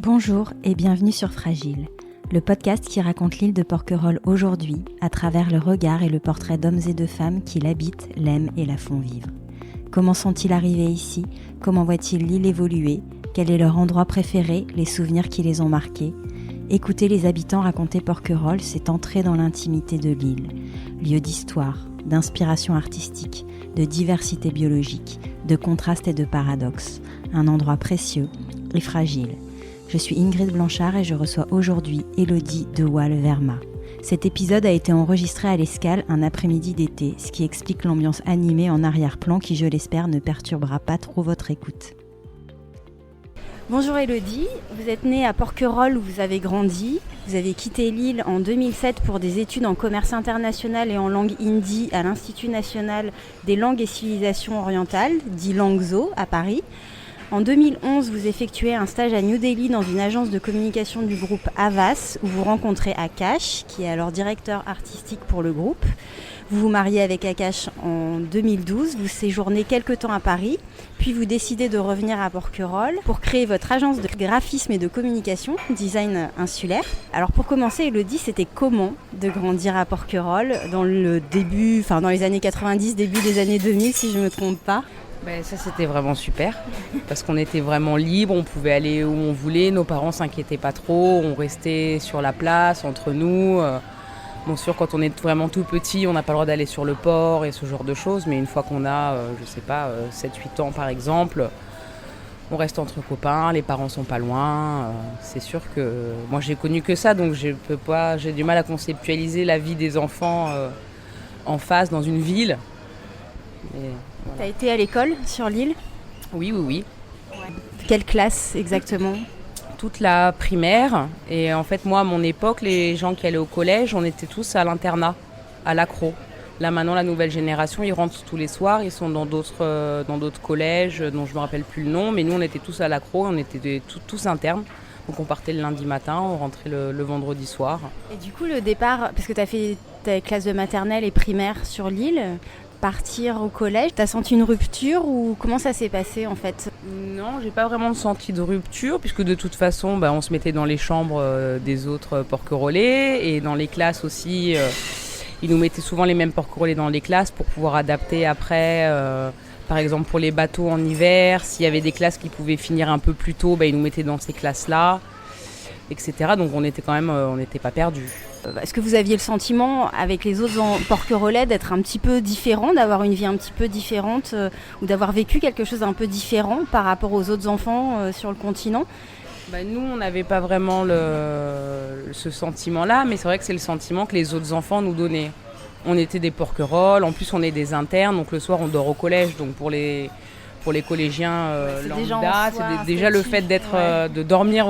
Bonjour et bienvenue sur Fragile, le podcast qui raconte l'île de Porquerolles aujourd'hui à travers le regard et le portrait d'hommes et de femmes qui l'habitent, l'aiment et la font vivre. Comment sont-ils arrivés ici ? Comment voient-ils l'île évoluer ? Quel est leur endroit préféré ? Les souvenirs qui les ont marqués ? Écouter les habitants raconter Porquerolles, c'est entrer dans l'intimité de l'île, lieu d'histoire, d'inspiration artistique, de diversité biologique, de contrastes et de paradoxes, un endroit précieux et fragile. Je suis Ingrid Blanchard et je reçois aujourd'hui Élodie de Waal-Verma. Cet épisode a été enregistré à l'Escale un après-midi d'été, ce qui explique l'ambiance animée en arrière-plan qui, je l'espère, ne perturbera pas trop votre écoute. Bonjour Élodie, vous êtes née à Porquerolles où vous avez grandi. Vous avez quitté l'île en 2007 pour des études en commerce international et en langue hindi à l'Institut national des langues et civilisations orientales, dit Langso, à Paris. En 2011, vous effectuez un stage à New Delhi dans une agence de communication du groupe Havas où vous rencontrez Akash, qui est alors directeur artistique pour le groupe. Vous vous mariez avec Akash en 2012, vous séjournez quelques temps à Paris, puis vous décidez de revenir à Porquerolles pour créer votre agence de graphisme et de communication, Design Insulaire. Alors pour commencer, Élodie, c'était comment de grandir à Porquerolles dans les années 90, début des années 2000 si je ne me trompe pas? Ça c'était vraiment super parce qu'on était vraiment libre, on pouvait aller où on voulait, nos parents s'inquiétaient pas trop, on restait sur la place entre nous. Bon sûr quand on est vraiment tout petit on n'a pas le droit d'aller sur le port et ce genre de choses, mais une fois qu'on a 7-8 ans par exemple, on reste entre copains, les parents sont pas loin. C'est sûr que moi j'ai connu que ça, donc j'ai du mal à conceptualiser la vie des enfants en face dans une ville. Voilà. T'as été à l'école sur l'île ? Oui. Ouais. Quelle classe exactement ? Toute la primaire. Et en fait, moi, à mon époque, les gens qui allaient au collège, on était tous à l'internat, à l'Accro. Là, maintenant, la nouvelle génération, ils rentrent tous les soirs. Ils sont dans d'autres collèges dont je ne me rappelle plus le nom. Mais nous, on était tous à l'Accro. On était tous internes. Donc, on partait le lundi matin, on rentrait le vendredi soir. Et du coup, le départ, parce que tu as fait ta classe de maternelle et primaire sur l'île, partir au collège, t'as senti une rupture ou comment ça s'est passé en fait ? Non, j'ai pas vraiment senti de rupture puisque de toute façon on se mettait dans les chambres des autres porquerollais et dans les classes aussi, ils nous mettaient souvent les mêmes porquerollais dans les classes pour pouvoir adapter après, par exemple pour les bateaux en hiver, s'il y avait des classes qui pouvaient finir un peu plus tôt, ils nous mettaient dans ces classes-là, etc. Donc on n'était pas perdus. Est-ce que vous aviez le sentiment, avec les autres porquerollais, d'être un petit peu différent, d'avoir une vie un petit peu différente ou d'avoir vécu quelque chose d'un peu différent par rapport aux autres enfants sur le continent ? Nous, on n'avait pas vraiment ce sentiment-là, mais c'est vrai que c'est le sentiment que les autres enfants nous donnaient. On était des porquerolles, en plus on est des internes, donc le soir on dort au collège, donc pour les collégiens lambda, c'est déjà le fait de dormir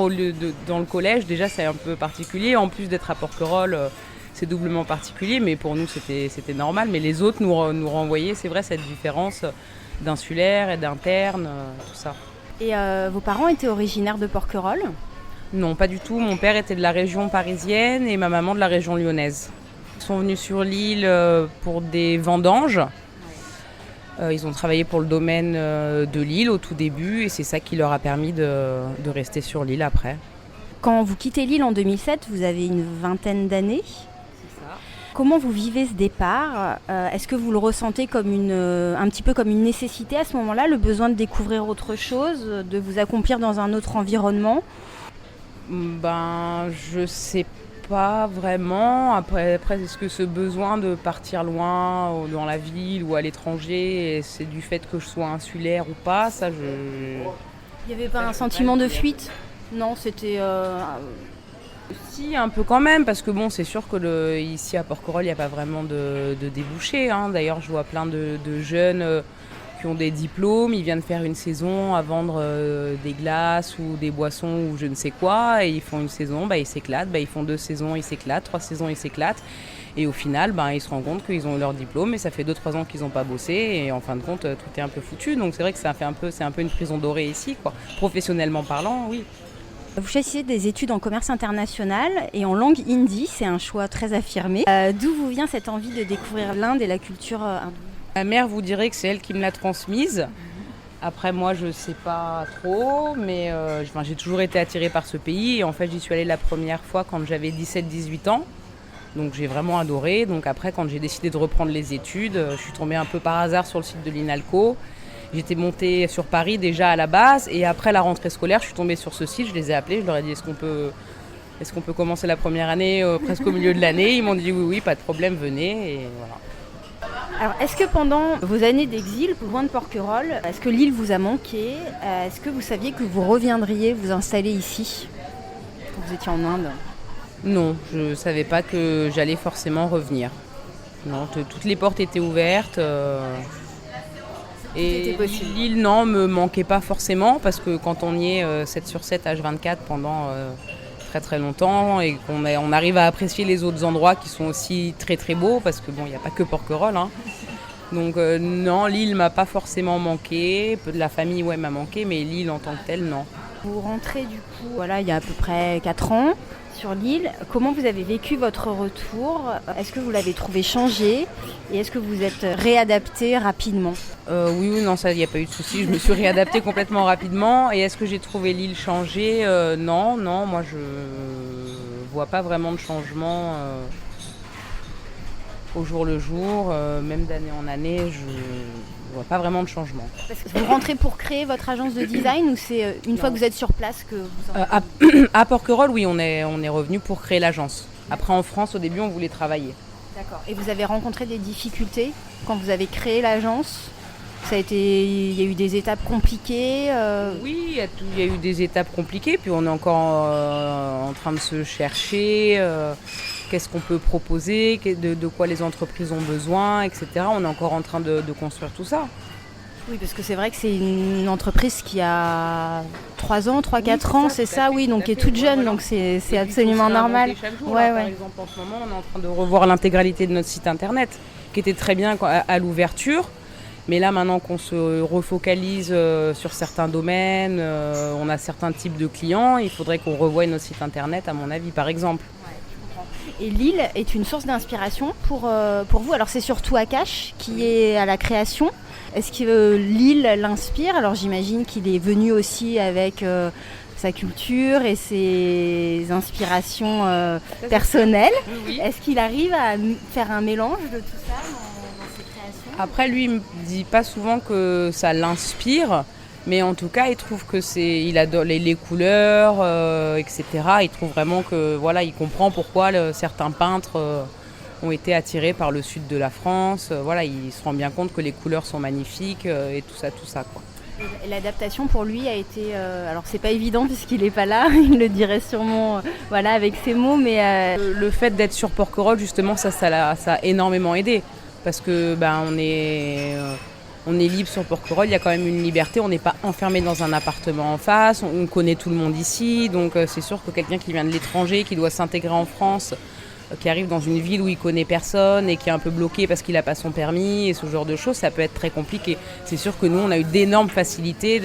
dans le collège, déjà c'est un peu particulier. En plus d'être à Porquerolles, c'est doublement particulier, mais pour nous c'était normal. Mais les autres nous renvoyaient, c'est vrai, cette différence d'insulaire et d'interne, tout ça. Et vos parents étaient originaires de Porquerolles ? Non, pas du tout. Mon père était de la région parisienne et ma maman de la région lyonnaise. Ils sont venus sur l'île pour des vendanges. Ils ont travaillé pour le domaine de l'île au tout début et c'est ça qui leur a permis de rester sur l'île après. Quand vous quittez l'île en 2007, vous avez une vingtaine d'années. C'est ça. Comment vous vivez ce départ ? Est-ce que vous le ressentez comme un petit peu comme une nécessité à ce moment-là, le besoin de découvrir autre chose, de vous accomplir dans un autre environnement ? Je sais pas vraiment. Après, est-ce que ce besoin de partir loin dans la ville ou à l'étranger, c'est du fait que je sois insulaire ou pas, ça Il n'y avait pas un sentiment de fuite ? Non, c'était... Si, un peu quand même, parce que c'est sûr que ici à Porquerolles, il n'y a pas vraiment de débouchés. D'ailleurs, je vois plein de jeunes qui ont des diplômes, ils viennent faire une saison à vendre des glaces ou des boissons ou je ne sais quoi, et ils font une saison, ils s'éclatent, ils font 2 saisons, ils s'éclatent, 3 saisons, ils s'éclatent, et au final, ils se rendent compte qu'ils ont eu leur diplôme, et ça fait 2-3 ans qu'ils n'ont pas bossé, et en fin de compte, tout est un peu foutu, donc c'est vrai que c'est un peu une prison dorée ici, quoi. Professionnellement parlant, oui. Vous choisissez des études en commerce international et en langue hindi, c'est un choix très affirmé. D'où vous vient cette envie de découvrir l'Inde et la culture hindoue ? Ma mère vous dirait que c'est elle qui me l'a transmise. Après, moi, je sais pas trop, mais j'ai toujours été attirée par ce pays. Et en fait, j'y suis allée la première fois quand j'avais 17-18 ans. Donc, j'ai vraiment adoré. Donc, après, quand j'ai décidé de reprendre les études, je suis tombée un peu par hasard sur le site de l'INALCO. J'étais montée sur Paris déjà à la base. Et après la rentrée scolaire, je suis tombée sur ce site. Je les ai appelés. Je leur ai dit, est-ce qu'on peut commencer la première année presque au milieu de l'année? Ils m'ont dit oui, pas de problème, venez. Et voilà. Alors, est-ce que pendant vos années d'exil, loin de Porquerolles, est-ce que l'île vous a manqué? Est-ce que vous saviez que vous reviendriez vous installer ici quand vous étiez en Inde? Non, je ne savais pas que j'allais forcément revenir. Non, toutes les portes étaient ouvertes. Et l'île, non, me manquait pas forcément parce que quand on y est 7 sur 7, H24 pendant très très longtemps et on arrive à apprécier les autres endroits qui sont aussi très très beaux parce que bon, il n'y a pas que Porquerolles. Hein. Donc non, l'île m'a pas forcément manqué. Peu de la famille, ouais, m'a manqué, mais l'île en tant que telle, non. Vous rentrez du coup, voilà, il y a à peu près 4 ans sur l'île. Comment vous avez vécu votre retour? Est-ce que vous l'avez trouvé changé? Et est-ce que vous êtes réadapté rapidement? Oui, non, ça, il n'y a pas eu de souci. Je me suis réadaptée complètement rapidement. Et est-ce que j'ai trouvé l'île changée? Non, moi je vois pas vraiment de changement au jour le jour. Même d'année en année, je vois pas vraiment de changement. Parce que vous rentrez pour créer votre agence de design ou c'est une fois que vous êtes sur place que vous en à Porquerolles, oui, on est revenu pour créer l'agence. Après, en France, au début, on voulait travailler. D'accord. Et vous avez rencontré des difficultés quand vous avez créé l'agence? Il y a eu des étapes compliquées Oui, il y a eu des étapes compliquées, puis on est encore en train de se chercher. Qu'est-ce qu'on peut proposer, de quoi les entreprises ont besoin, etc. On est encore en train de construire tout ça. Oui, parce que c'est vrai que c'est une entreprise qui a 3 ans, 3-4 ans, c'est ça, oui, donc qui est toute jeune, donc c'est absolument normal. Jour, ouais. Par exemple, en ce moment, on est en train de revoir l'intégralité de notre site internet, qui était très bien à l'ouverture. Mais là, maintenant qu'on se refocalise sur certains domaines, on a certains types de clients, il faudrait qu'on revoie notre site internet, à mon avis, par exemple. Et l'île est une source d'inspiration pour vous. Alors c'est surtout Akash qui est à la création. Est-ce que l'île l'inspire? Alors j'imagine qu'il est venu aussi avec sa culture et ses inspirations personnelles. Oui. Est-ce qu'il arrive à faire un mélange de tout ça dans ses créations? Après, lui, il me dit pas souvent que ça l'inspire. Mais en tout cas, il trouve que il adore les couleurs, etc. Il trouve vraiment que voilà, il comprend pourquoi certains peintres ont été attirés par le sud de la France. Voilà, il se rend bien compte que les couleurs sont magnifiques et tout ça quoi. Et l'adaptation pour lui a été, alors c'est pas évident puisqu'il est pas là, il le dirait sûrement, voilà, avec ses mots, mais le fait d'être sur Porquerolles, justement, ça a énormément aidé parce que on est libre sur Porquerolles, il y a quand même une liberté, on n'est pas enfermé dans un appartement en face, on connaît tout le monde ici, donc c'est sûr que quelqu'un qui vient de l'étranger, qui doit s'intégrer en France, qui arrive dans une ville où il connaît personne et qui est un peu bloqué parce qu'il n'a pas son permis et ce genre de choses, ça peut être très compliqué. C'est sûr que nous, on a eu d'énormes facilités,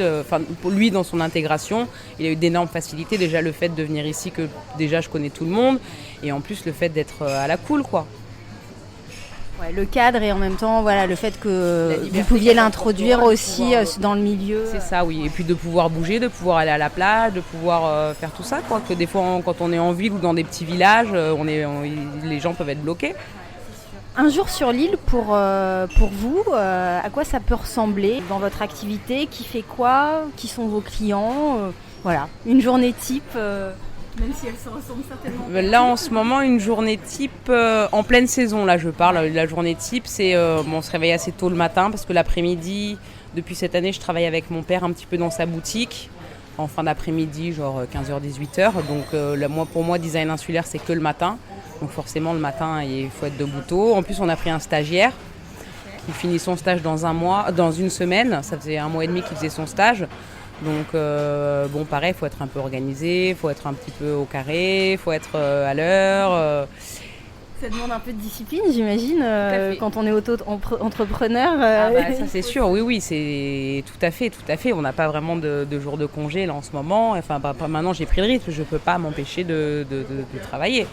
pour lui dans son intégration, il a eu d'énormes facilités, déjà le fait de venir ici, que déjà je connais tout le monde, et en plus le fait d'être à la cool quoi. Ouais, le cadre et en même temps voilà, le fait que vous pouviez l'introduire aussi dans le milieu. C'est ça, oui. Et puis de pouvoir bouger, de pouvoir aller à la plage, de pouvoir faire tout ça. Quoi. Que des fois, quand on est en ville ou dans des petits villages, les gens peuvent être bloqués. Un jour sur l'île, pour vous, à quoi ça peut ressembler dans votre activité? Qui fait quoi? Qui sont vos clients? Voilà, une journée type même si elle se ressemble certainement. Là, en ce moment, une journée type, en pleine saison, là, je parle. La journée type, c'est on se réveille assez tôt le matin parce que l'après-midi, depuis cette année, je travaille avec mon père un petit peu dans sa boutique. En fin d'après-midi, genre 15h, 18h. Donc, pour moi, design insulaire, c'est que le matin. Donc, forcément, le matin, il faut être debout tôt. En plus, on a pris un stagiaire qui finit son stage dans une semaine. Ça faisait 1 mois et demi qu'il faisait son stage. Donc, pareil, il faut être un peu organisé, il faut être un petit peu au carré, il faut être à l'heure. Ça demande un peu de discipline, j'imagine, quand on est auto-entrepreneur. Ça, c'est sûr, oui, c'est tout à fait. On n'a pas vraiment de jours de congé là en ce moment. Enfin, maintenant, j'ai pris le rythme, je ne peux pas m'empêcher de travailler.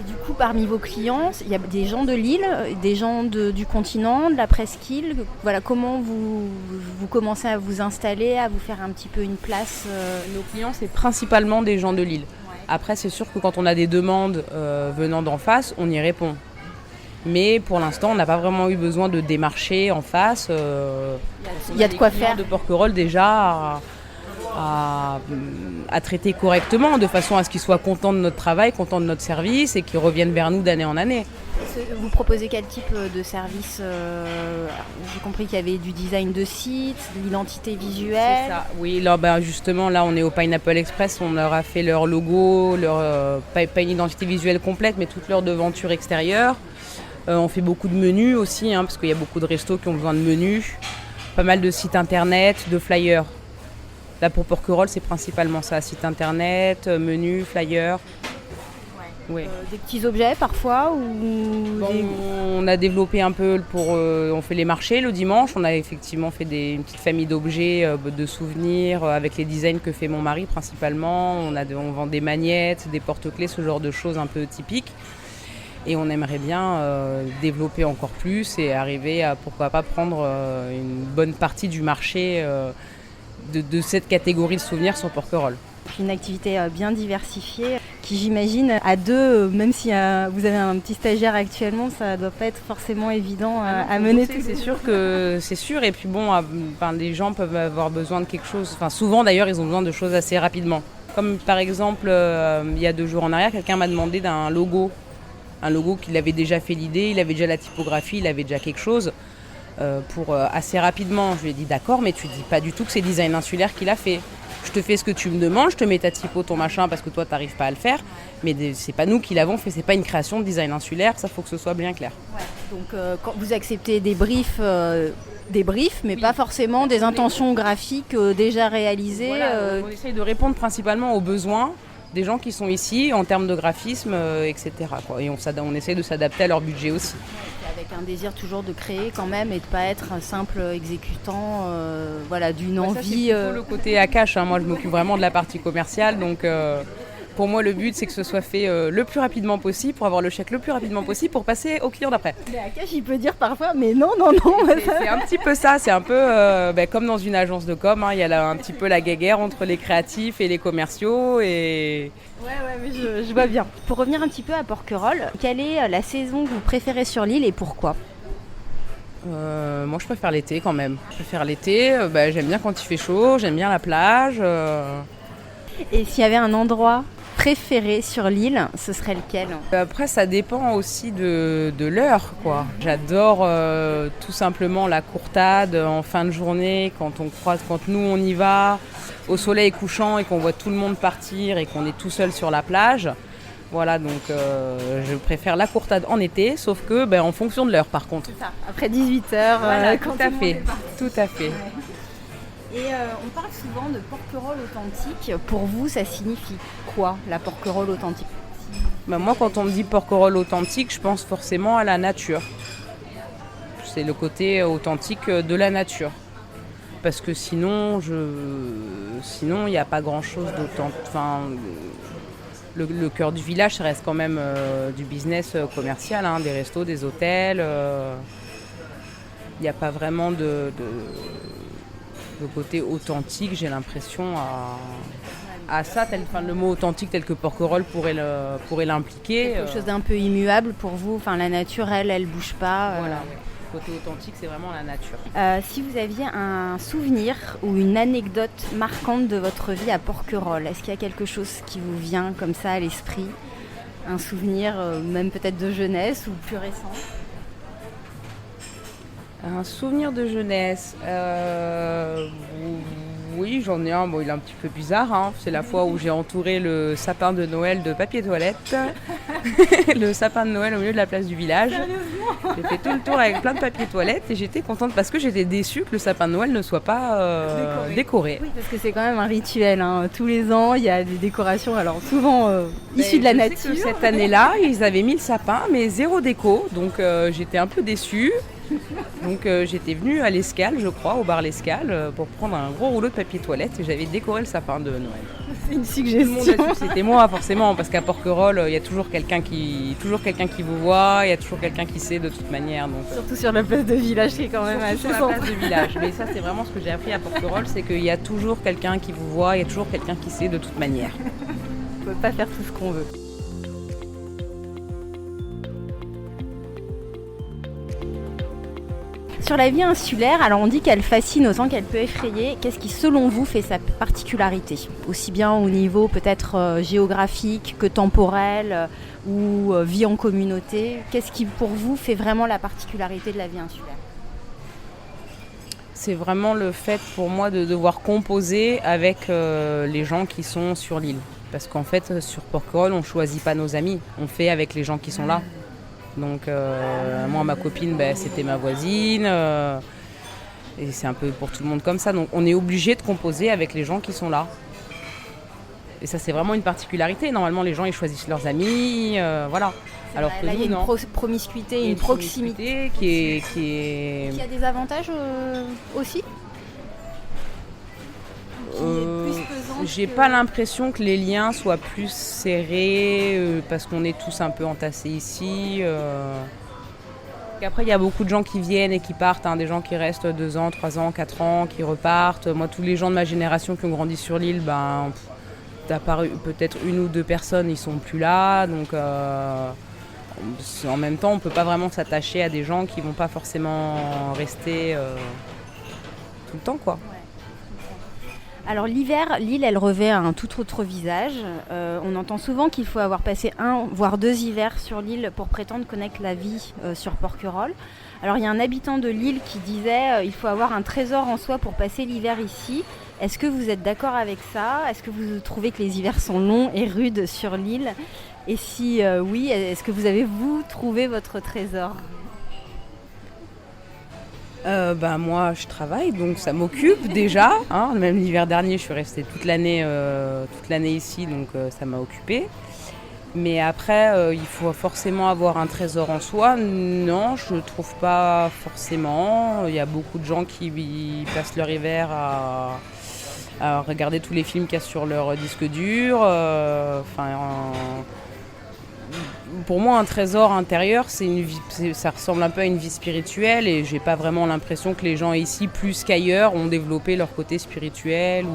Et du coup, parmi vos clients, il y a des gens de Lille, des gens du continent, de la presqu'île. Voilà, comment vous commencez à vous installer, à vous faire un petit peu une place Nos clients, c'est principalement des gens de Lille. Après, c'est sûr que quand on a des demandes venant d'en face, on y répond. Mais pour l'instant, on n'a pas vraiment eu besoin de démarcher en face. Il y a de quoi faire. De Porquerolles déjà à traiter correctement, de façon à ce qu'ils soient contents de notre travail, contents de notre service et qu'ils reviennent vers nous d'année en année. Vous proposez quel type de service J'ai compris qu'il y avait du design de site, de l'identité visuelle. C'est ça. Oui, là, justement, là on est au Pineapple Express, on leur a fait leur logo, pas une identité visuelle complète, mais toute leur devanture extérieure. On fait beaucoup de menus aussi, parce qu'il y a beaucoup de restos qui ont besoin de menus. Pas mal de sites internet, de flyers. Là pour Porquerolles, c'est principalement ça, site internet, menus, flyers. Ouais. Des petits objets parfois On a développé un peu on fait les marchés le dimanche. On a effectivement fait une petite famille d'objets, de souvenirs avec les designs que fait mon mari principalement. On vend des magnettes, des porte-clés, ce genre de choses un peu typiques. Et on aimerait bien développer encore plus et arriver à pourquoi pas prendre une bonne partie du marché de cette catégorie de souvenirs sur Porquerolles. Une activité bien diversifiée qui, j'imagine, à deux, même si vous avez un petit stagiaire actuellement, ça ne doit pas être forcément évident à mener. C'est sûr que c'est sûr. Et puis bon, les gens peuvent avoir besoin de quelque chose. Enfin, souvent d'ailleurs, ils ont besoin de choses assez rapidement. Comme par exemple, il y a 2 jours en arrière, quelqu'un m'a demandé d'un logo. Un logo qu'il avait déjà fait l'idée, il avait déjà la typographie, il avait déjà quelque chose pour assez rapidement. Je lui ai dit d'accord, mais tu dis pas du tout que c'est Design Insulaire qu'il a fait. Je te fais ce que tu me demandes, je te mets ta typo, ton machin, parce que toi, tu n'arrives pas à le faire. Mais c'est pas nous qui l'avons fait, c'est pas une création de Design Insulaire, ça faut que ce soit bien clair. Ouais. Donc quand vous acceptez des briefs, mais oui, pas forcément des intentions graphiques déjà réalisées. Voilà, on essaye de répondre principalement aux besoins des gens qui sont ici en termes de graphisme, etc. quoi. Et on essaie de s'adapter à leur budget aussi. Avec un désir toujours de créer quand même et de ne pas être un simple exécutant d'une envie. Ça, c'est plutôt le côté à cash. Moi, je m'occupe vraiment de la partie commerciale. Donc, pour moi, le but, c'est que ce soit fait le plus rapidement possible pour avoir le chèque le plus rapidement possible pour passer au client d'après. Mais à cash, il peut dire parfois, mais non. C'est un petit peu ça. C'est un peu comme dans une agence de com. Il y a un petit peu la guéguerre entre les créatifs et les commerciaux. Et... Ouais, mais je vois bien. Pour revenir un petit peu à Porquerolles, quelle est la saison que vous préférez sur l'île et pourquoi ? Moi, je préfère l'été quand même. Je préfère l'été. J'aime bien quand il fait chaud. J'aime bien la plage. Et s'il y avait un endroit préféré sur l'île, ce serait lequel ? Après, ça dépend aussi de l'heure, quoi. J'adore tout simplement la courtade en fin de journée, quand nous on y va, au soleil couchant et qu'on voit tout le monde partir et qu'on est tout seul sur la plage. Voilà, donc je préfère la courtade en été, sauf que en fonction de l'heure par contre. C'est ça, après 18h, voilà, quand tout à fait. Tout à fait. Ouais. Et on parle souvent de Porquerolles authentique. Pour vous, ça signifie quoi, la Porquerolles authentique ? Moi, quand on me dit Porquerolles authentique, je pense forcément à la nature. C'est le côté authentique de la nature. Parce que sinon, il n'y a pas grand-chose d'authentique. Enfin, le cœur du village, ça reste quand même du business commercial, des restos, des hôtels. Il n'y a pas vraiment de côté authentique, j'ai l'impression, à ça, le mot authentique tel que Porquerolles pourrait l'impliquer. Quelque chose d'un peu immuable pour vous, la nature, elle bouge pas. Voilà, le côté authentique, c'est vraiment la nature. Si vous aviez un souvenir ou une anecdote marquante de votre vie à Porquerolles, est-ce qu'il y a quelque chose qui vous vient comme ça à l'esprit ? Un souvenir, même peut-être de jeunesse ou plus récent ? Un souvenir de jeunesse, oui, j'en ai un. Bon, il est un petit peu bizarre. C'est la fois où j'ai entouré le sapin de Noël de papier toilette. Le sapin de Noël au milieu de la place du village. J'ai fait tout le tour avec plein de papier toilette et j'étais contente parce que j'étais déçue que le sapin de Noël ne soit pas décoré. Oui, parce que c'est quand même un rituel. Tous les ans, il y a des décorations, alors souvent issues de la nature. Cette année-là, ils avaient mis le sapin, mais zéro déco. Donc j'étais un peu déçue. Donc j'étais venue à l'Escale, je crois, au bar l'Escale, pour prendre un gros rouleau de papier toilette et j'avais décoré le sapin de Noël. C'est une Tout le monde a suggestion. su que c'était moi, forcément, parce qu'à Porquerolles, il y a toujours quelqu'un qui vous voit, il y a toujours quelqu'un qui sait de toute manière. Donc, Surtout sur la place de village qui est quand même surtout assez sur la centrale. place de village. Mais ça, c'est vraiment ce que j'ai appris à Porquerolles, c'est qu'il y a toujours quelqu'un qui vous voit, il y a toujours quelqu'un qui sait de toute manière. On peut pas faire tout ce qu'on veut. Sur la vie insulaire, alors on dit qu'elle fascine autant qu'elle peut effrayer. Qu'est-ce qui, selon vous, fait sa particularité? Aussi bien au niveau peut-être géographique que temporel ou vie en communauté. Qu'est-ce qui, pour vous, fait vraiment la particularité de la vie insulaire? C'est vraiment le fait pour moi de devoir composer avec les gens qui sont sur l'île. Parce qu'en fait, sur Porquerolles, on ne choisit pas nos amis, on fait avec les gens qui sont là. Donc moi, ma copine, c'était ma voisine. Et c'est un peu pour tout le monde comme ça. Donc on est obligé de composer avec les gens qui sont là. Et ça, c'est vraiment une particularité. Normalement, les gens, ils choisissent leurs amis. Voilà. Alors que Là, nous, il y a non. une promiscuité, Il y a une proximité. qui est... Qui a des avantages aussi? J'ai pas l'impression que les liens soient plus serrés parce qu'on est tous un peu entassés ici. Après, il y a beaucoup de gens qui viennent et qui partent, des gens qui restent 2 ans, 3 ans, 4 ans, qui repartent. Moi, tous les gens de ma génération qui ont grandi sur l'île, à part peut-être 1 ou 2 personnes, ils sont plus là. Donc, en même temps, on peut pas vraiment s'attacher à des gens qui vont pas forcément rester tout le temps, quoi. Alors l'hiver, l'île, elle revêt un tout autre visage. On entend souvent qu'il faut avoir passé 1 voire 2 hivers sur l'île pour prétendre connaître la vie sur Porquerolles. Alors il y a un habitant de l'île qui disait il faut avoir un trésor en soi pour passer l'hiver ici. Est-ce que vous êtes d'accord avec ça? Est-ce que vous trouvez que les hivers sont longs et rudes sur l'île? Et si oui, est-ce que vous avez, vous, trouvé votre trésor? Moi, je travaille, donc ça m'occupe déjà. Même l'hiver dernier, je suis restée toute l'année ici, donc ça m'a occupée. Mais après, il faut forcément avoir un trésor en soi. Non, je ne trouve pas forcément. Il y a beaucoup de gens qui passent leur hiver à regarder tous les films qu'il y a sur leur disque dur. Pour moi, un trésor intérieur, ça ressemble un peu à une vie spirituelle et j'ai pas vraiment l'impression que les gens ici, plus qu'ailleurs, ont développé leur côté spirituel.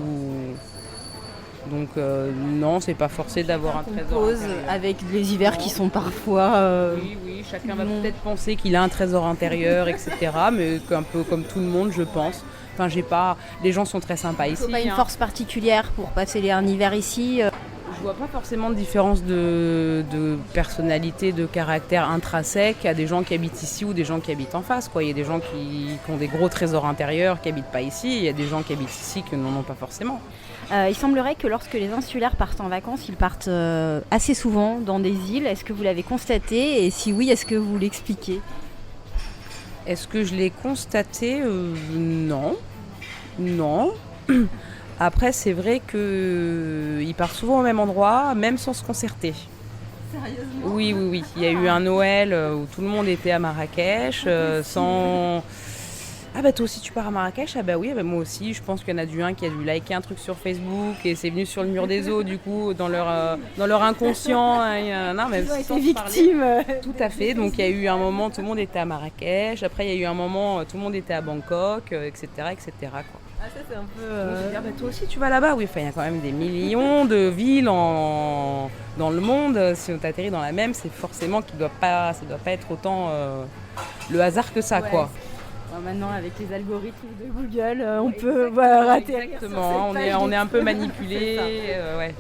Donc non, c'est pas forcé d'avoir un trésor intérieur. Avec les hivers qui sont parfois... Oui, chacun va peut-être penser qu'il a un trésor intérieur, etc. Mais un peu comme tout le monde, je pense. Enfin, les gens sont très sympas ici. Il n'y a pas une force particulière pour passer un hiver ici. Je vois pas forcément de différence de personnalité, de caractère intrinsèque à des gens qui habitent ici ou des gens qui habitent en face. Il y a des gens qui ont des gros trésors intérieurs qui habitent pas ici. Il y a des gens qui habitent ici qui n'en ont pas forcément. Il semblerait que lorsque les insulaires partent en vacances, ils partent assez souvent dans des îles. Est-ce que vous l'avez constaté? Et si oui, est-ce que vous l'expliquez? Est-ce que je l'ai constaté? Non. Non. Après, c'est vrai qu'ils partent souvent au même endroit, même sans se concerter. Sérieusement? Oui. Il y a eu un Noël où tout le monde était à Marrakech, sans... Ah toi aussi tu pars à Marrakech? Oui, moi aussi. Je pense qu'il y en a un qui a dû liker un truc sur Facebook et c'est venu sur le mur des eaux, du coup, dans leur inconscient. Ils ont été victimes. Tout à fait. Donc il y a eu un moment, tout le monde était à Marrakech. Après, il y a eu un moment, tout le monde était à Bangkok, etc. quoi. Ah, ça, c'est un peu... Toi aussi tu vas là-bas? Oui, il y a quand même des millions de villes dans le monde. Si on t'atterrit dans la même, c'est forcément ça doit pas être autant le hasard que ça, quoi. Maintenant, avec les algorithmes de Google, on peut rater. Exactement, on est un peu manipulé. Ouais.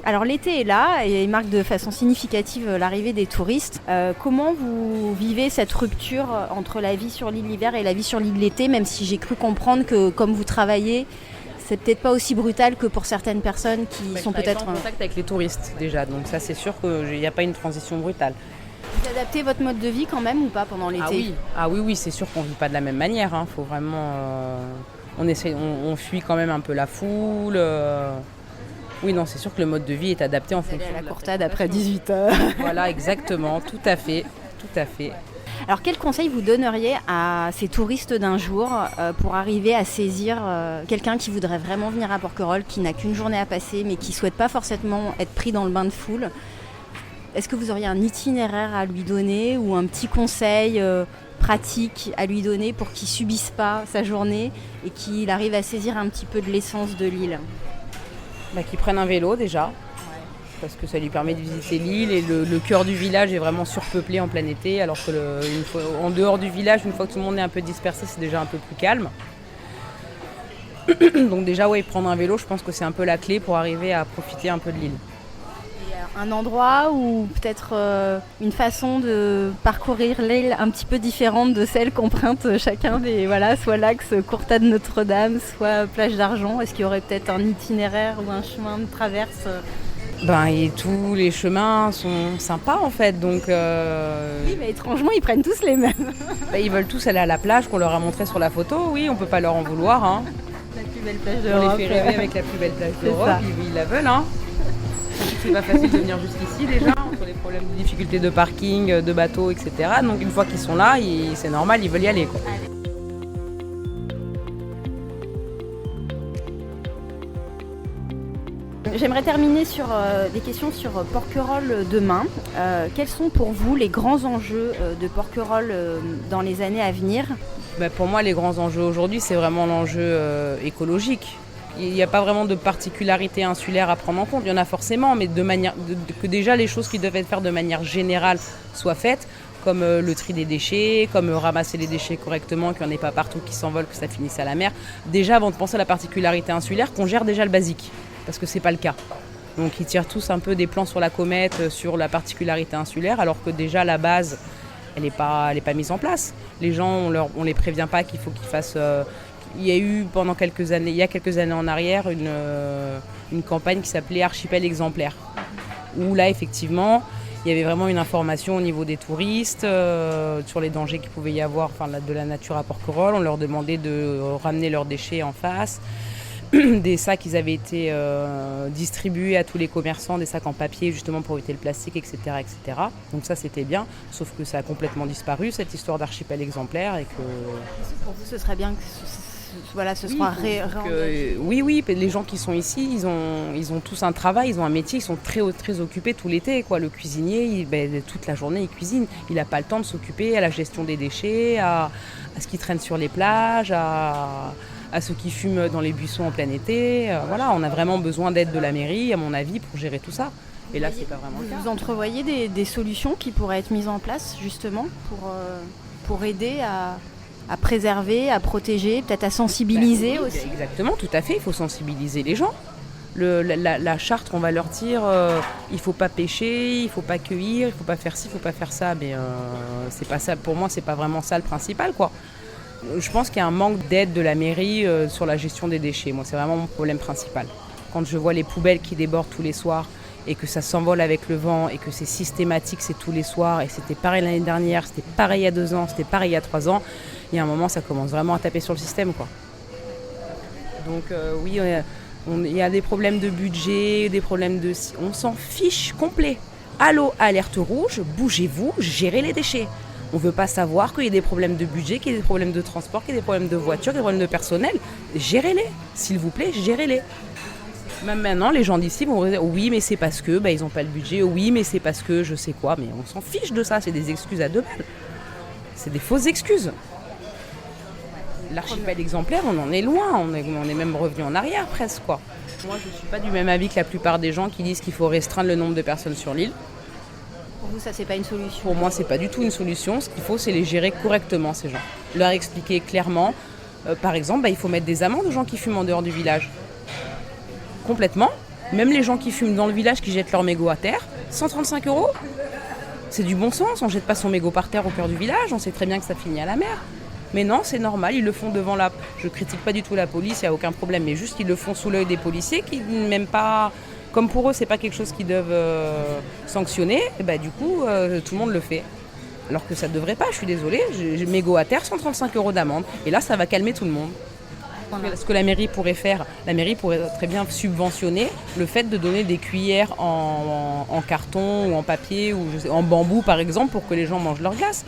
Alors l'été est là et il marque de façon significative l'arrivée des touristes. Comment vous vivez cette rupture entre la vie sur l'île l'hiver et la vie sur l'île l'été, même si j'ai cru comprendre que comme vous travaillez, c'est peut-être pas aussi brutal que pour certaines personnes qui sont peut-être... en contact avec les touristes déjà, donc ça c'est sûr qu'il n'y a pas une transition brutale. Vous adaptez votre mode de vie quand même ou pas pendant l'été? Oui, c'est sûr qu'on ne vit pas de la même manière. Faut vraiment... on fuit quand même un peu la foule. Oui, non, c'est sûr que le mode de vie est adapté en fonction de la de courtade après 18h. Voilà, exactement, tout à fait. Alors quel conseil vous donneriez à ces touristes d'un jour pour arriver à saisir quelqu'un qui voudrait vraiment venir à Porquerolles, qui n'a qu'une journée à passer mais qui ne souhaite pas forcément être pris dans le bain de foule? Est-ce que vous auriez un itinéraire à lui donner ou un petit conseil pratique à lui donner pour qu'il ne subisse pas sa journée et qu'il arrive à saisir un petit peu de l'essence de l'île? Qu'il prenne un vélo déjà, parce que ça lui permet de visiter l'île et le cœur du village est vraiment surpeuplé en plein été, alors que en dehors du village, une fois que tout le monde est un peu dispersé, c'est déjà un peu plus calme. Donc déjà, prendre un vélo, je pense que c'est un peu la clé pour arriver à profiter un peu de l'île. Un endroit ou peut-être une façon de parcourir l'île un petit peu différente de celle qu'emprunte chacun des... soit l'axe Courtade Notre-Dame, soit Plage d'Argent. Est-ce qu'il y aurait peut-être un itinéraire ou un chemin de traverse et tous les chemins sont sympas en fait, donc... Oui, mais étrangement, ils prennent tous les mêmes. Ils veulent tous aller à la plage qu'on leur a montré sur la photo, oui, on peut pas leur en vouloir. Hein. La plus belle plage d'Europe. On les fait rêver avec la plus belle plage d'Europe, ils la veulent. Hein. C'est pas facile de venir jusqu'ici déjà, entre les problèmes de difficultés de parking, de bateaux, etc. Donc une fois qu'ils sont là, c'est normal, ils veulent y aller, quoi. J'aimerais terminer sur des questions sur Porquerolles demain. Quels sont pour vous les grands enjeux de Porquerolles dans les années à venir? Pour moi, les grands enjeux aujourd'hui, c'est vraiment l'enjeu écologique. Il n'y a pas vraiment de particularité insulaire à prendre en compte. Il y en a forcément, mais que déjà les choses qui doivent être faites de manière générale soient faites, comme le tri des déchets, comme ramasser les déchets correctement, qu'il n'y en ait pas partout qui s'envolent, que ça finisse à la mer. Déjà, avant de penser à la particularité insulaire, qu'on gère déjà le basique, parce que ce n'est pas le cas. Donc ils tirent tous un peu des plans sur la comète, sur la particularité insulaire, alors que déjà la base, elle n'est pas mise en place. Les gens, on les prévient pas qu'il faut qu'ils fassent... Il y a eu il y a quelques années en arrière une campagne qui s'appelait Archipel exemplaire, où là effectivement il y avait vraiment une information au niveau des touristes sur les dangers qu'il pouvait y avoir de la nature à Porquerolles. On leur demandait de ramener leurs déchets en face. Des sacs qui avaient été distribués à tous les commerçants, des sacs en papier justement pour éviter le plastique, etc., etc. Donc ça c'était bien, sauf que ça a complètement disparu cette histoire d'archipel exemplaire et que... Pour vous ce serait bien que ce soit réengagé. Oui, les gens qui sont ici, ils ont tous un travail, ils ont un métier, ils sont très, très occupés tout l'été, quoi. Le cuisinier, toute la journée il cuisine, il n'a pas le temps de s'occuper à la gestion des déchets, à ce qui traîne sur les plages, à ceux qui fument dans les buissons en plein été. On a vraiment besoin d'aide de la mairie, à mon avis, pour gérer tout ça. Et là, c'est pas vraiment le cas. Vous entrevoyez des solutions qui pourraient être mises en place, justement, pour aider à préserver, à protéger, peut-être à sensibiliser aussi? Exactement, tout à fait. Il faut sensibiliser les gens. La charte qu'on va leur dire, il ne faut pas pêcher, il ne faut pas cueillir, il ne faut pas faire ci, il ne faut pas faire ça. Mais c'est pas ça. Pour moi, c'est pas vraiment ça le principal, quoi. Je pense qu'il y a un manque d'aide de la mairie sur la gestion des déchets. Moi, c'est vraiment mon problème principal. Quand je vois les poubelles qui débordent tous les soirs et que ça s'envole avec le vent et que c'est systématique, c'est tous les soirs, et c'était pareil l'année dernière, c'était pareil il y a 2 ans, c'était pareil il y a 3 ans, il y a un moment, ça commence vraiment à taper sur le système, quoi. Donc oui, il y a des problèmes de budget, des problèmes de... On s'en fiche complet. Allô, alerte rouge, bougez-vous, gérez les déchets. On ne veut pas savoir qu'il y ait des problèmes de budget, qu'il y ait des problèmes de transport, qu'il y ait des problèmes de voiture, qu'il y ait des problèmes de personnel. Gérez-les, s'il vous plaît, gérez-les. Même maintenant, les gens d'ici vont dire oui, mais c'est parce que ils n'ont pas le budget, oui, mais c'est parce que je sais quoi. Mais on s'en fiche de ça, c'est des excuses à 2 balles. C'est des fausses excuses. L'archipel exemplaire, on en est loin, on est même revenu en arrière presque, quoi. Moi, je ne suis pas du même avis que la plupart des gens qui disent qu'il faut restreindre le nombre de personnes sur l'île. Pour vous, ça, c'est pas une solution? Pour moi, c'est pas du tout une solution. Ce qu'il faut, c'est les gérer correctement, ces gens. Leur expliquer clairement. Par exemple, il faut mettre des amendes aux gens qui fument en dehors du village. Complètement. Même les gens qui fument dans le village, qui jettent leur mégot à terre, 135 €. C'est du bon sens. On jette pas son mégot par terre au cœur du village. On sait très bien que ça finit à la mer. Mais non, c'est normal. Ils le font devant la... Je critique pas du tout la police, il n'y a aucun problème. Mais juste, ils le font sous l'œil des policiers qui même pas... Comme pour eux, c'est pas quelque chose qu'ils doivent sanctionner, et du coup, tout le monde le fait. Alors que ça ne devrait pas, je suis désolée. J'ai mégot à terre, 135 € d'amende. Et là, ça va calmer tout le monde. Ce que la mairie pourrait faire, la mairie pourrait très bien subventionner le fait de donner des cuillères en carton ou en papier ou en bambou, par exemple, pour que les gens mangent leur glace.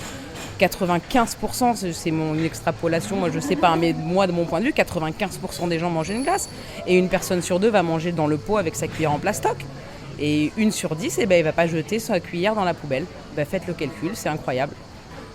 95%, c'est mon extrapolation, moi je sais pas, mais moi de mon point de vue, 95% des gens mangent une glace. Et une personne sur 2 va manger dans le pot avec sa cuillère en plastoc. Et 1 sur 10, elle va pas jeter sa cuillère dans la poubelle. Faites le calcul, c'est incroyable.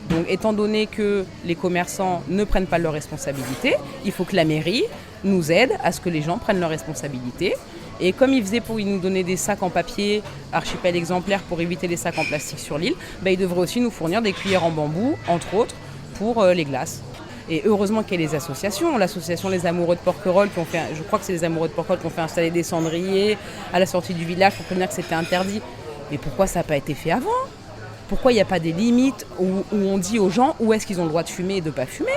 Donc étant donné que les commerçants ne prennent pas leurs responsabilités, il faut que la mairie nous aide à ce que les gens prennent leurs responsabilités. Et comme ils faisaient pour nous donner des sacs en papier, archipel exemplaire pour éviter les sacs en plastique sur l'île, ils devraient aussi nous fournir des cuillères en bambou, entre autres, pour les glaces. Et heureusement qu'il y a les associations, l'association Les Amoureux de Porquerolles, je crois que c'est les Amoureux de Porquerolles qui ont fait installer des cendriers à la sortie du village pour prévenir que c'était interdit. Mais pourquoi ça n'a pas été fait avant ? Pourquoi il n'y a pas des limites où on dit aux gens où est-ce qu'ils ont le droit de fumer et de ne pas fumer ?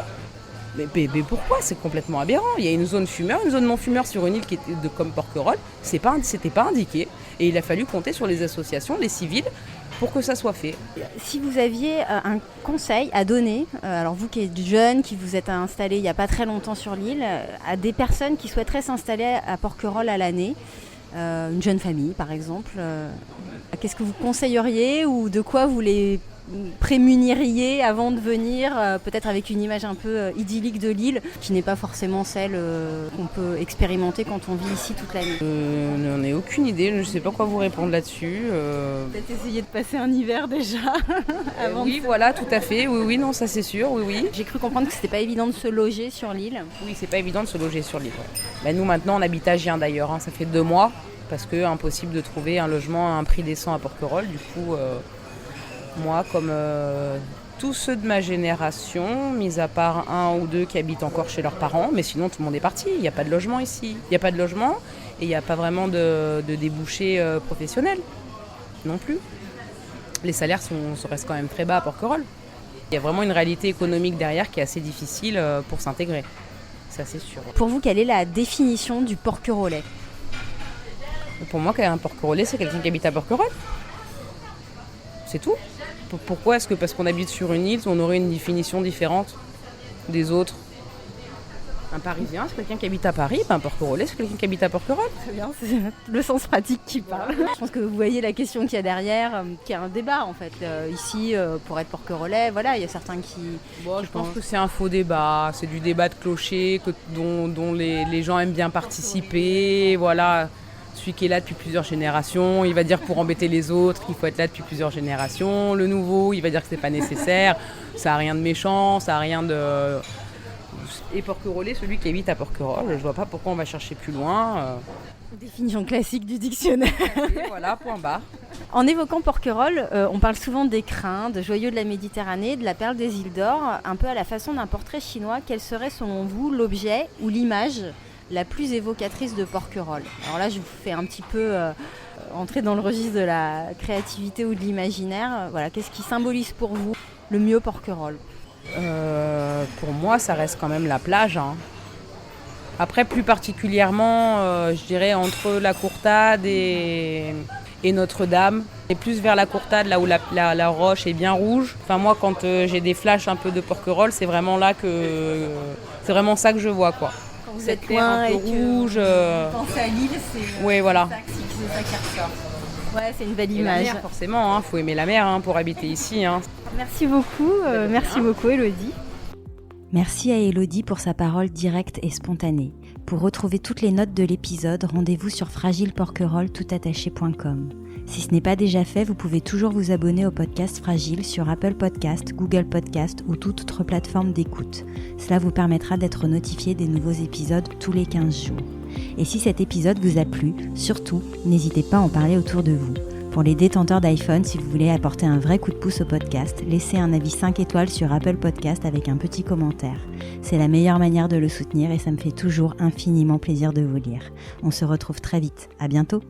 Mais pourquoi ? C'est complètement aberrant. Il y a une zone fumeur, une zone non fumeur sur une île qui était comme Porquerolles. C'était pas indiqué. Et il a fallu compter sur les associations, les civils, pour que ça soit fait. Si vous aviez un conseil à donner, alors vous qui êtes jeune, qui vous êtes installé il n'y a pas très longtemps sur l'île, à des personnes qui souhaiteraient s'installer à Porquerolles à l'année, une jeune famille par exemple, qu'est-ce que vous conseilleriez ou de quoi vous les prémuniriez avant de venir, peut-être avec une image un peu idyllique de l'île, qui n'est pas forcément celle qu'on peut expérimenter quand on vit ici toute l'année. Je n'en ai aucune idée, je ne sais pas quoi vous répondre là-dessus. Peut-être essayer de passer un hiver déjà avant. Oui, voilà, tout à fait. Oui, non, ça c'est sûr, oui. J'ai cru comprendre que c'était pas évident de se loger sur l'île. Oui, c'est pas évident de se loger sur l'île. Ouais. Nous maintenant, on habite à Gien d'ailleurs, ça fait 2 mois, parce que impossible de trouver un logement à un prix décent à Porquerolles. Du coup, moi, comme tous ceux de ma génération, mis à part 1 ou 2 qui habitent encore chez leurs parents, mais sinon tout le monde est parti. Il n'y a pas de logement ici. Il n'y a pas de logement et il n'y a pas vraiment de débouchés professionnels non plus. Les salaires restent quand même très bas à Porquerolles. Il y a vraiment une réalité économique derrière qui est assez difficile pour s'intégrer. Ça, c'est sûr. Pour vous, quelle est la définition du Porquerolais ? Pour moi, un Porquerolais, c'est quelqu'un qui habite à Porquerolles. C'est tout. Pourquoi est-ce que parce qu'on habite sur une île, on aurait une définition différente des autres ? Un Parisien, c'est quelqu'un qui habite à Paris, un Porquerolais, c'est quelqu'un qui habite à Porquerolles. Très bien, c'est le sens pratique qui parle. Je pense que vous voyez la question qu'il y a derrière, qui est un débat en fait. Ici, pour être Porquerolais, voilà, il y a certains qui... Je pense que c'est un faux débat, c'est du débat de clocher dont les gens aiment bien participer, voilà. Celui qui est là depuis plusieurs générations, il va dire pour embêter les autres qu'il faut être là depuis plusieurs générations. Le nouveau, il va dire que c'est pas nécessaire, ça n'a rien de méchant, ça n'a rien de... Et Porquerolais, celui qui habite à Porquerolles, je vois pas pourquoi on va chercher plus loin. Définition classique du dictionnaire. Voilà, point barre. En évoquant Porquerolles, on parle souvent d'écrins, de joyaux de la Méditerranée, de la perle des îles d'or, un peu à la façon d'un portrait chinois. Quel serait selon vous l'objet ou l'image la plus évocatrice de Porquerolles ? Alors là, je vous fais un petit peu entrer dans le registre de la créativité ou de l'imaginaire. Voilà, qu'est-ce qui symbolise pour vous le mieux Porquerolles ? Pour moi, ça reste quand même la plage. Après, plus particulièrement, je dirais entre la Courtade et Notre-Dame. Et plus vers la Courtade, là où la roche est bien rouge. Enfin, moi, quand j'ai des flashs un peu de Porquerolles, c'est vraiment là que... C'est vraiment ça que je vois, quoi. Vous êtes loin un peu et rouge. Pensez à l'île, c'est oui, voilà. ça qui ressort. Ouais, c'est une belle image. La mer, forcément, faut aimer la mer pour habiter ici. Merci beaucoup, Élodie. Merci à Élodie pour sa parole directe et spontanée. Pour retrouver toutes les notes de l'épisode, rendez-vous sur fragileporquerolles.com. Si ce n'est pas déjà fait, vous pouvez toujours vous abonner au podcast Fragile sur Apple Podcast, Google Podcast ou toute autre plateforme d'écoute. Cela vous permettra d'être notifié des nouveaux épisodes tous les 15 jours. Et si cet épisode vous a plu, surtout, n'hésitez pas à en parler autour de vous. Pour les détenteurs d'iPhone, si vous voulez apporter un vrai coup de pouce au podcast, laissez un avis 5 étoiles sur Apple Podcast avec un petit commentaire. C'est la meilleure manière de le soutenir et ça me fait toujours infiniment plaisir de vous lire. On se retrouve très vite. À bientôt!